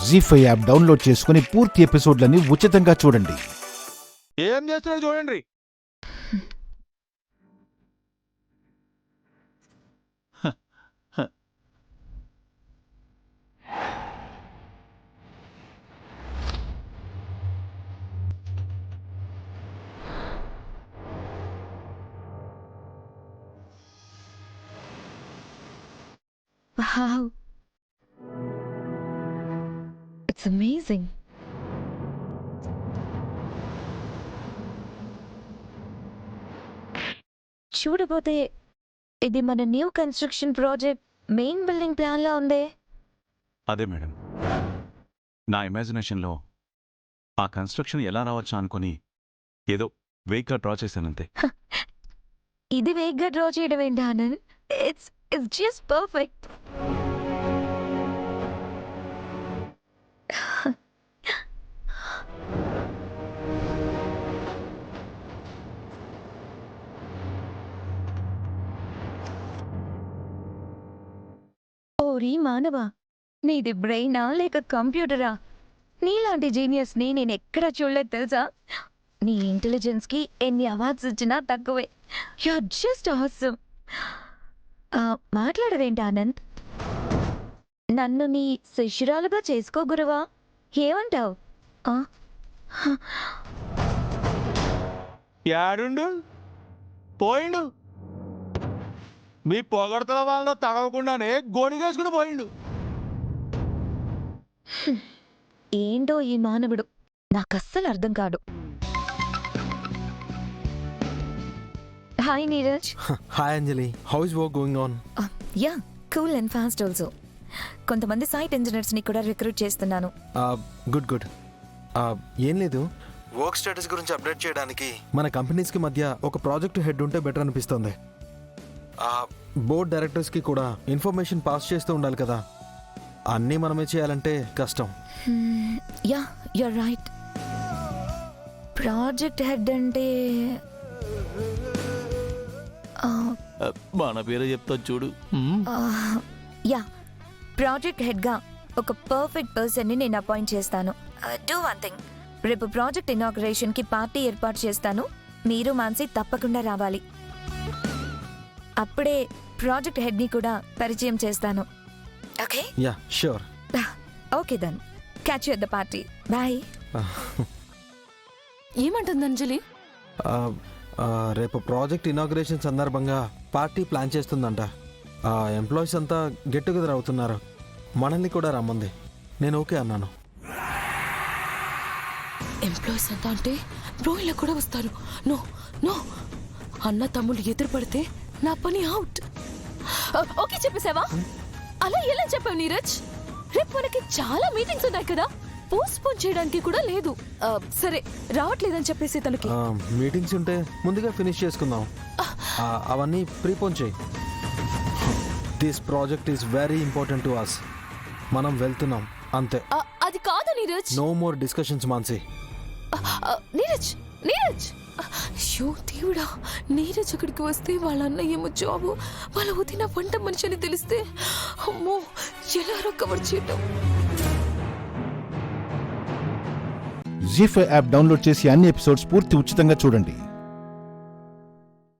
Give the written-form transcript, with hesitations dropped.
జీ5 app download చేసుకుని పూర్తి ఎపిసోడ్లని ఉచితంగా చూడండి. ఏం చేస్తున్నారు చూడండి. Wow. It's amazing. చూడబోతే ఇది మన new construction project main building plan లా ఉందే. అదే మేడం, నా ఇమాజినేషన్లో ఆ కన్స్ట్రక్షన్ ఎలా రావచ్చా అనుకుని ఏదో వేగ్గా డ్రా చేశానంతే. ఇది వేగ్గా డ్రా చేయడం ఏంటి ఆనంద్? It's just perfect. ఓరి మానవా, నీది బ్రెయినా లేక కంప్యూటరా? నీలాంటి జీనియస్ని నేను ఎక్కడా చూడలేదు తెలుసా. నీ ఇంటెలిజెన్స్కి ఎన్ని అవార్డ్స్ ఇచ్చినా తక్కువే. You are just awesome. మాట్లాడవేంటి ఆనంద్? నన్ను నీ శిష్యురాలుగా చేసుకో గురువా, ఏమంటావు? యాడుండు పోయిండు, మీ పొగడతల వాళ్ళ తగవకుండానే గోనిగేసుకుని పోయిండు. ఏంటో ఈ మానవుడు, నాకస్సలు అర్థం కాడు. Hi Neeraj. Hi Anjali, how is work going on? Yeah, cool and fast also. కొంతమంది సైట్ ఇంజనీర్స్ని కూడా రిక్రూట్ చేస్తున్నాను. Good good. ఏం లేదు, వర్క్ స్టేటస్ గురించి అప్డేట్ చేయడానికి మన కంపెనీస్కి మధ్య ఒక ప్రాజెక్ట్ హెడ్ ఉంటే బెటర్ అనిపిస్తుంది. బోర్డ్ డైరెక్టర్స్కి కూడా ఇన్ఫర్మేషన్ పాస్ చేస్తూ ఉండాలి కదా. అన్నీ మనమే చేయాలంటే కష్టం. Yeah, you're right. Project head అంటే మన పేరు చెప్తా చూడు. యా, ప్రాజెక్ట్ హెడ్గా ఒక పర్ఫెక్ట్ పర్సన్ని నేను అపాయింట్ చేస్తాను. డూ వన్ థింగ్, రేపు ప్రాజెక్ట్ ఇనాగ్రేషన్కి పార్టీ ఏర్పాటు చేస్తాను. మీరు మాన్సి తప్పకుండా రావాలి. అప్పుడే ప్రాజెక్ట్ హెడ్ని కూడా పరిచయం చేస్తాను. Okay? Yeah sure. Okay then, catch you at the party. Bye. ఏమంటుంది అంజలి? రేపు ప్రాజెక్ట్ ఇనాగ్రేషన్ సందర్భంగా పార్టీ ప్లాన్ చేస్తుందంట. ఎంప్లాయీస్ అంతా గెట్ టుగెదర్ అవుతున్నారు. మనల్ని కూడా రమ్మంది. నేను ఓకే అన్నాను. ఎంప్లాయీస్ అంతా అంటే బ్రోయిలకు కూడా వస్తారు. నో నో, అన్న తమ్ముళ్ళు ఎదురు పడితే నా పని అవుట్. ఓకే చెప్పేసావా? అలా ఎలా చెప్పావు నీరజ్? రేపు మనకి చాలా మీటింగ్స్ ఉన్నాయి కదా, పోస్ట్ పోన్ చేయడానికి కూడా లేదు. సరే, రావట్లేదని చెప్పేసి తనకి. మీటింగ్స్ ఉంటే ముందుగా ఫినిష్ చేసుకుందాం. అవన్నీ ప్రీపోన్ చేయి. This project is very important to us. మనం వెళ్తున్నాం అంతే. అది కాదు Neeraj. No more discussions Mansi. Neeraj Neeraj, అయ్యో దేవుడా, నీరజ్ అక్కడికి వస్తే వాళ్ళ అన్నయ్య ఏమో జాబు, వాళ్ళ వదిన వంట మనిషి అని తెలిస్తే అమ్మో ఎలా రికవర్ చేయటం. జీ5 యాప్ డౌన్లోడ్ చేసి అన్ని ఎపిసోడ్స్ పూర్తి ఉచితంగా చూడండి.